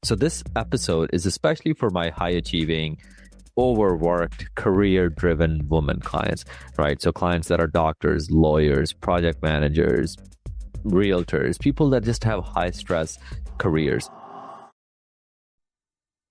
So this episode is especially for my high achieving, overworked, career driven women clients, right? So clients that are doctors, lawyers, project managers, realtors, people that just have high stress careers.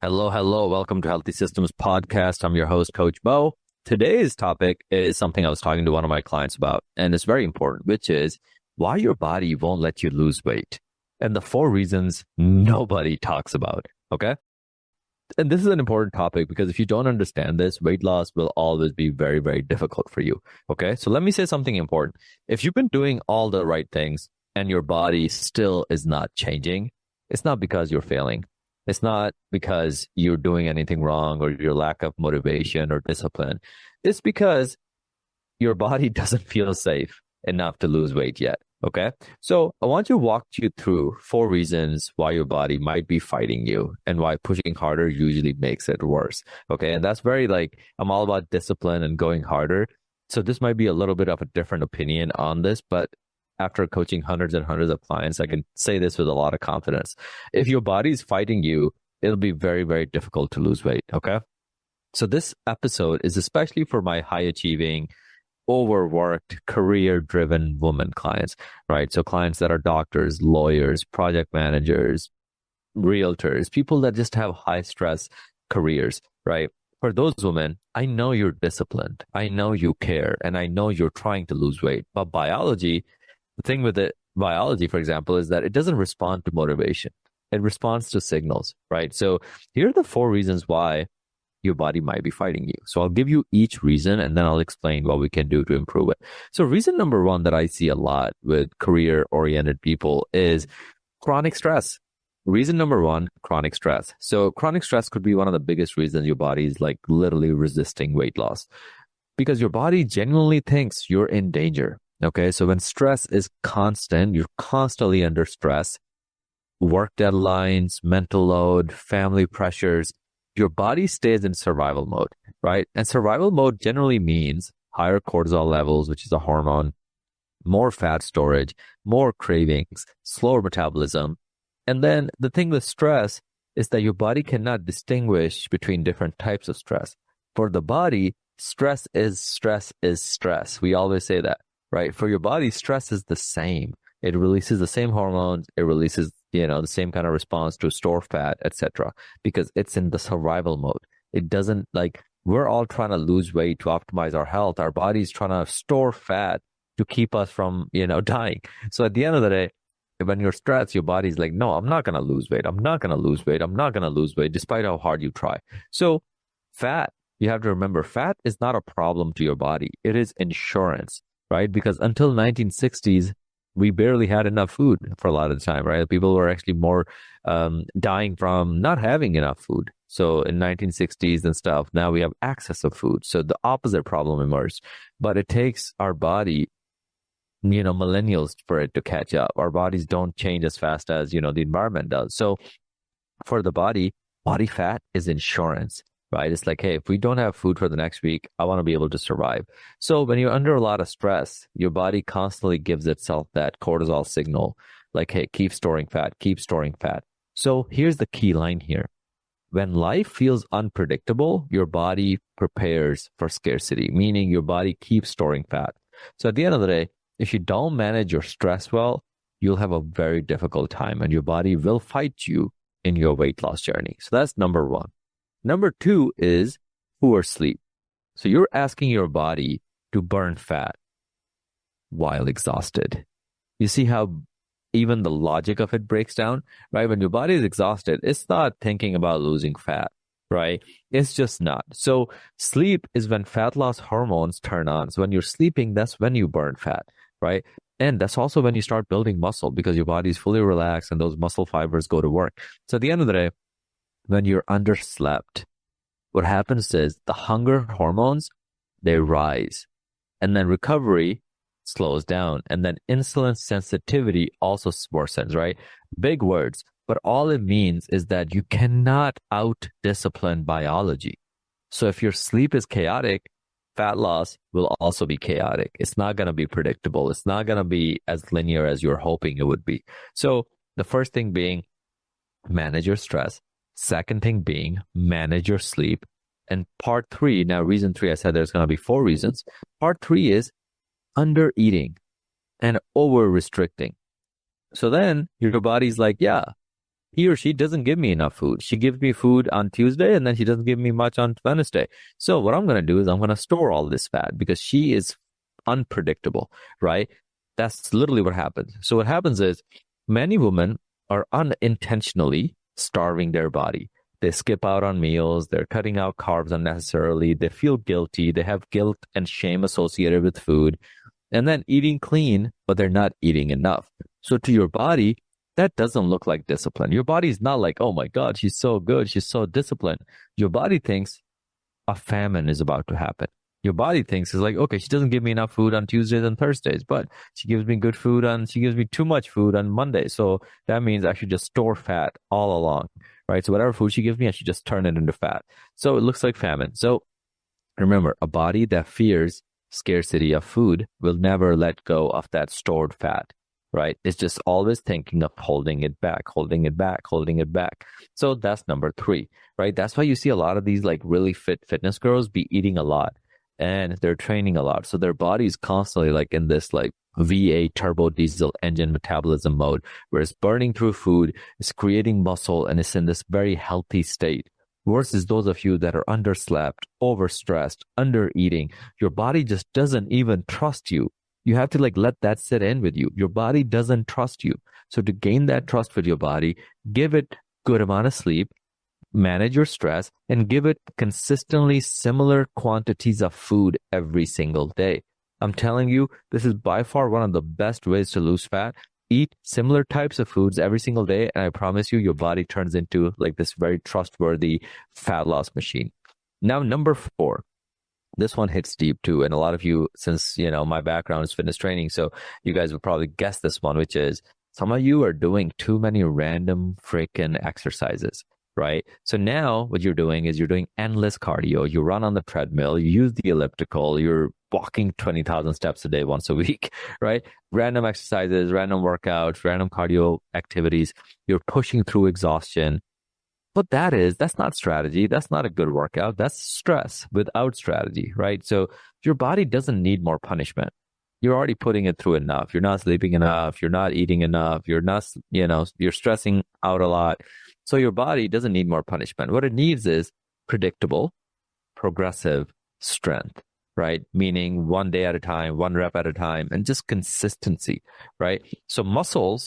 Hello, hello. Welcome to Healthy Systems Podcast. I'm your host, Coach Bo. Today's topic is something I was talking to one of my clients about, and it's very important, which is why your body won't let you lose weight. And the 4 reasons nobody talks about. Okay. And this is an important topic because if you don't understand this, weight loss will always be very, very difficult for you. Okay. So let me say something important. If you've been doing all the right things and your body still is not changing, it's not because you're failing. It's not because you're doing anything wrong or your lack of motivation or discipline. It's because your body doesn't feel safe enough to lose weight yet. Okay. So I want to walk you through 4 reasons why your body might be fighting you and why pushing harder usually makes it worse. Okay. And that's very I'm all about discipline and going harder. So this might be a little bit of a different opinion on this, but after coaching hundreds and hundreds of clients, I can say this with a lot of confidence. If your body is fighting you, it'll be very, very difficult to lose weight. Okay. So this episode is especially for my high achieving, overworked, career-driven women clients, right? So clients that are doctors, lawyers, project managers, realtors, people that just have high stress careers, right? For those women, I know you're disciplined. I know you care, and I know you're trying to lose weight. But biology, the thing with it, biology, for example, is that it doesn't respond to motivation. It responds to signals, right? So here are the 4 reasons why your body might be fighting you. So I'll give you each reason and then I'll explain what we can do to improve it. So reason number 1 that I see a lot with career-oriented people is chronic stress. Reason number 1, chronic stress. So chronic stress could be one of the biggest reasons your body is literally resisting weight loss because your body genuinely thinks you're in danger. Okay. So when stress is constant, you're constantly under stress, work deadlines, mental load, family pressures, your body stays in survival mode, right? And survival mode generally means higher cortisol levels, which is a hormone, more fat storage, more cravings, slower metabolism. And then the thing with stress is that your body cannot distinguish between different types of stress. For the body, stress is stress. We always say that, right? For your body, stress is the same. It releases the same hormones. It releases the same kind of response to store fat, etc., because it's in the survival mode. It doesn't we're all trying to lose weight to optimize our health. Our body's trying to store fat to keep us from, dying. So at the end of the day, when you're stressed, your body's like, no, I'm not going to lose weight. I'm not going to lose weight. I'm not going to lose weight despite how hard you try. So fat, you have to remember, fat is not a problem to your body. It is insurance, right? Because until 1960s, we barely had enough food for a lot of the time, right? People were actually more dying from not having enough food. So in 1960s and stuff, now we have access of food. So the opposite problem emerged. But it takes our body, millennials for it to catch up. Our bodies don't change as fast as, the environment does. So for the body fat is insurance. Right? It's like, hey, if we don't have food for the next week, I want to be able to survive. So when you're under a lot of stress, your body constantly gives itself that cortisol signal, like, hey, keep storing fat, keep storing fat. So here's the key line here. When life feels unpredictable, your body prepares for scarcity, meaning your body keeps storing fat. So at the end of the day, if you don't manage your stress well, you'll have a very difficult time and your body will fight you in your weight loss journey. So that's number 1. Number 2 is poor sleep. So you're asking your body to burn fat while exhausted. You see how even the logic of it breaks down, right? When your body is exhausted, it's not thinking about losing fat, right? It's just not. So sleep is when fat loss hormones turn on. So when you're sleeping, that's when you burn fat, right? And that's also when you start building muscle because your body is fully relaxed and those muscle fibers go to work. So at the end of the day, when you're underslept, what happens is the hunger hormones, they rise. And then recovery slows down. And then insulin sensitivity also worsens, right? Big words. But all it means is that you cannot out-discipline biology. So if your sleep is chaotic, fat loss will also be chaotic. It's not going to be predictable. It's not going to be as linear as you're hoping it would be. So the first thing being, manage your stress. Second thing being, manage your sleep. And part three, now reason three, I said there's going to be 4 reasons. Part three is under eating and over restricting. So then your body's like, yeah, he or she doesn't give me enough food. She gives me food on Tuesday and then she doesn't give me much on Wednesday. So what I'm going to do is I'm going to store all this fat because she is unpredictable, right? That's literally what happens. So what happens is many women are unintentionally starving their body. They skip out on meals. They're cutting out carbs unnecessarily. They feel guilty. They have guilt and shame associated with food. And then eating clean, but they're not eating enough. So to your body, that doesn't look like discipline. Your body's not like, oh my God, she's so good. She's so disciplined. Your body thinks a famine is about to happen. Your body thinks it's like, okay, she doesn't give me enough food on Tuesdays and Thursdays, but she gives me good food she gives me too much food on Monday. So that means I should just store fat all along, right? So whatever food she gives me, I should just turn it into fat. So it looks like famine. So remember, a body that fears scarcity of food will never let go of that stored fat, right? It's just always thinking of holding it back, holding it back, holding it back. So that's number 3, right? That's why you see a lot of these like really fit fitness girls be eating a lot and they're training a lot. So their body's constantly like in this like V8 turbo diesel engine metabolism mode, where it's burning through food, it's creating muscle, and it's in this very healthy state. Versus those of you that are underslept, overstressed, under eating, your body just doesn't even trust you. You have to like let that sit in with you. Your body doesn't trust you. So to gain that trust with your body, give it good amount of sleep, manage your stress, and give it consistently similar quantities of food every single day. I'm telling you, this is by far one of the best ways to lose fat. Eat similar types of foods every single day, and I promise you, your body turns into like this very trustworthy fat loss machine. Now, number 4. This one hits deep too. And a lot of you, since, my background is fitness training, so you guys would probably guess this one, which is some of you are doing too many random freaking exercises, right? So now what you're doing is you're doing endless cardio. You run on the treadmill, you use the elliptical, you're walking 20,000 steps a day once a week, right? Random exercises, random workouts, random cardio activities. You're pushing through exhaustion. But that's not strategy. That's not a good workout. That's stress without strategy, right? So your body doesn't need more punishment. You're already putting it through enough. You're not sleeping enough. You're not eating enough. You're not, you're stressing out a lot. So your body doesn't need more punishment. What it needs is predictable, progressive strength, right? Meaning one day at a time, one rep at a time, and just consistency, right? So muscle,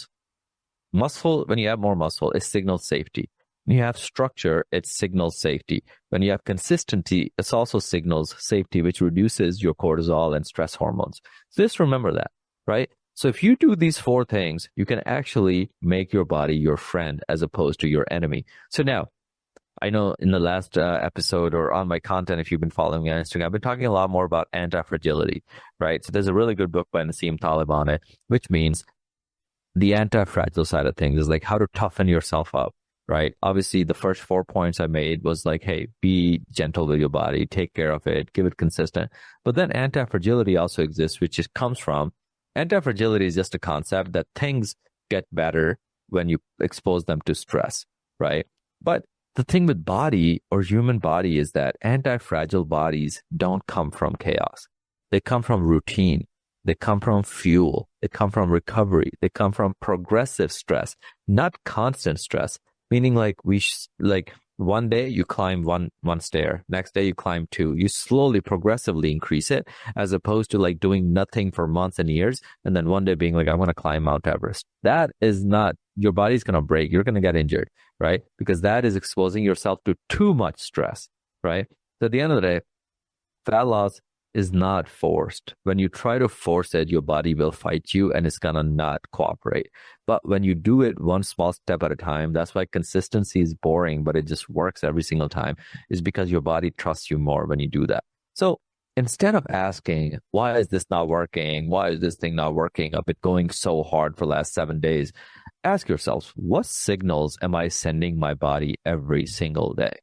when you have more muscle, it signals safety. When you have structure, it signals safety. When you have consistency, it also signals safety, which reduces your cortisol and stress hormones. So just remember that, right? So if you do these 4 things, you can actually make your body your friend as opposed to your enemy. So now, I know in the last episode or on my content, if you've been following me on Instagram, I've been talking a lot more about anti-fragility, right? So there's a really good book by Nassim Taleb on it, which means the anti-fragile side of things is like how to toughen yourself up. Right. Obviously, the first 4 points I made was like, hey, be gentle with your body, take care of it, give it consistent. But then anti-fragility also exists, which comes from anti-fragility is just a concept that things get better when you expose them to stress. Right. But the thing with body or human body is that anti-fragile bodies don't come from chaos. They come from routine. They come from fuel. They come from recovery. They come from progressive stress, not constant stress. Meaning like one day you climb one stair, next day you climb 2. You slowly, progressively increase it as opposed to like doing nothing for months and years. And then one day being like, I want to climb Mount Everest. That is not, your body's going to break. You're going to get injured, right? Because that is exposing yourself to too much stress, right? So at the end of the day, fat loss is not forced. When you try to force it, your body will fight you and it's gonna not cooperate. But when you do it one small step at a time, that's why consistency is boring, but it just works every single time, is because your body trusts you more when you do that. So instead of asking, why is this not working? Why is this thing not working? I've been going so hard for the last 7 days. Ask yourselves, what signals am I sending my body every single day,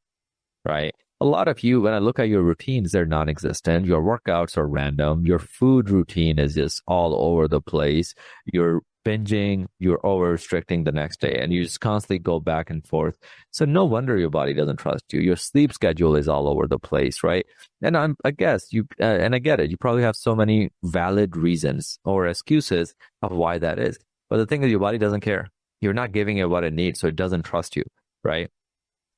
right? A lot of you, when I look at your routines, they're non-existent. Your workouts are random. Your food routine is just all over the place. Your binging, you're over restricting the next day, and you just constantly go back and forth. So no wonder your body doesn't trust you. Your sleep schedule is all over the place, right? And I guess and I get it. You probably have so many valid reasons or excuses of why that is. But the thing is, your body doesn't care. You're not giving it what it needs, so it doesn't trust you, right?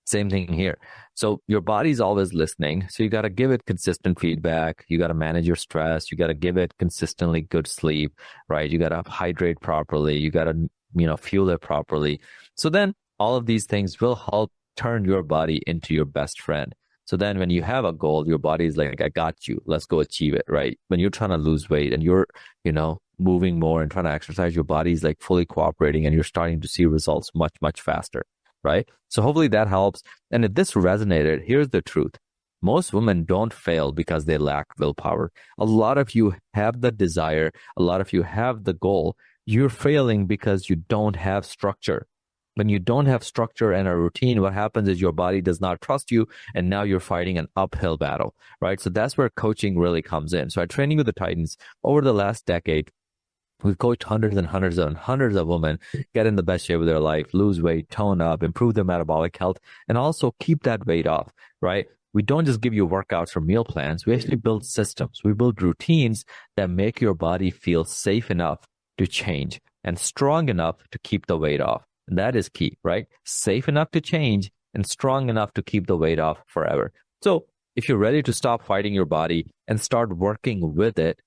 Same thing here. So your body's always listening. So you got to give it consistent feedback. You got to manage your stress. You got to give it consistently good sleep, right? You got to hydrate properly. You got to, fuel it properly. So then all of these things will help turn your body into your best friend. So then when you have a goal, your body is like, I got you. Let's go achieve it, right? When you're trying to lose weight and you're, moving more and trying to exercise, your body is like fully cooperating and you're starting to see results much, much faster. Right? So hopefully that helps. And if this resonated, here's the truth. Most women don't fail because they lack willpower. A lot of you have the desire. A lot of you have the goal. You're failing because you don't have structure. When you don't have structure and a routine, what happens is your body does not trust you. And now you're fighting an uphill battle, right? So that's where coaching really comes in. So at Training with the Titans, over the last decade, we've coached hundreds and hundreds and hundreds of women get in the best shape of their life, lose weight, tone up, improve their metabolic health, and also keep that weight off, right? We don't just give you workouts or meal plans. We actually build systems. We build routines that make your body feel safe enough to change and strong enough to keep the weight off. And that is key, right? Safe enough to change and strong enough to keep the weight off forever. So if you're ready to stop fighting your body and start working with it,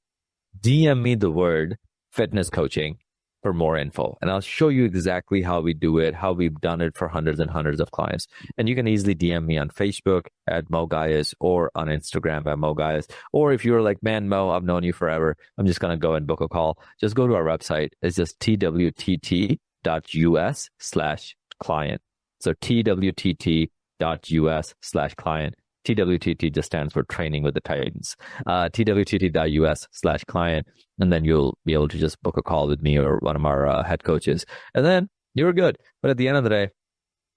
DM me the word fitness coaching for more info. And I'll show you exactly how we do it, how we've done it for hundreds and hundreds of clients. And you can easily DM me on Facebook at Mo Ghias or on Instagram at Mo Ghias. Or if you're like, man, Mo, I've known you forever, I'm just going to go and book a call. Just go to our website. It's just twtt.us/client. So twtt.us/client. TWTT just stands for Training with the Titans. twtt.us/client. And then you'll be able to just book a call with me or one of our head coaches. And then you're good. But at the end of the day,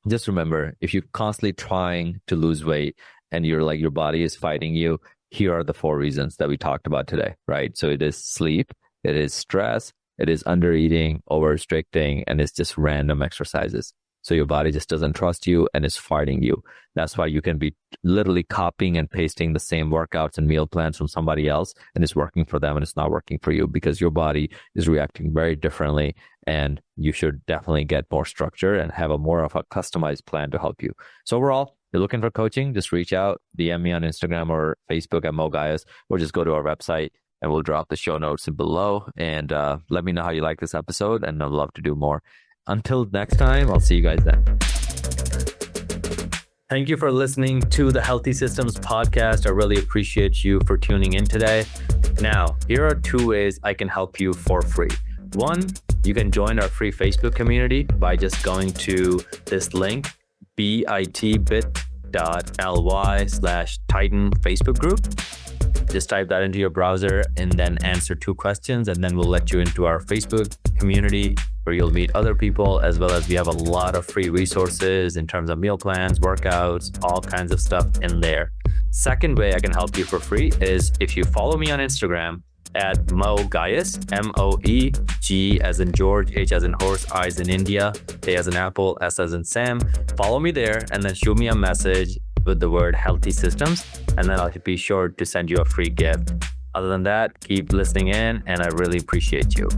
just remember, if you're constantly trying to lose weight and you're like, your body is fighting you, here are the 4 reasons that we talked about today, right? So it is sleep, it is stress, it is undereating, over-restricting, and it's just random exercises. So your body just doesn't trust you and is fighting you. That's why you can be literally copying and pasting the same workouts and meal plans from somebody else, and it's working for them and it's not working for you because your body is reacting very differently, and you should definitely get more structure and have a more of a customized plan to help you. So overall, if you're looking for coaching, just reach out, DM me on Instagram or Facebook at Mo Ghias, or just go to our website and we'll drop the show notes below, and let me know how you like this episode, and I'd love to do more. Until next time, I'll see you guys then. Thank you for listening to the Healthy Systems podcast. I really appreciate you for tuning in today. Now, here are 2 ways I can help you for free. 1, you can join our free Facebook community by just going to this link, bit.ly/Titan Facebook group. Just type that into your browser and then answer 2 questions, and then we'll let you into our Facebook community where you'll meet other people, as well as we have a lot of free resources in terms of meal plans, workouts, all kinds of stuff in there. Second way I can help you for free is if you follow me on Instagram at Mo Ghias, MOE, as in George, H as in horse, I as in India, A as in apple, S as in Sam. Follow me there and then shoot me a message with the word Healthy Systems, and then I'll be sure to send you a free gift. Other than that, keep listening in, and I really appreciate you.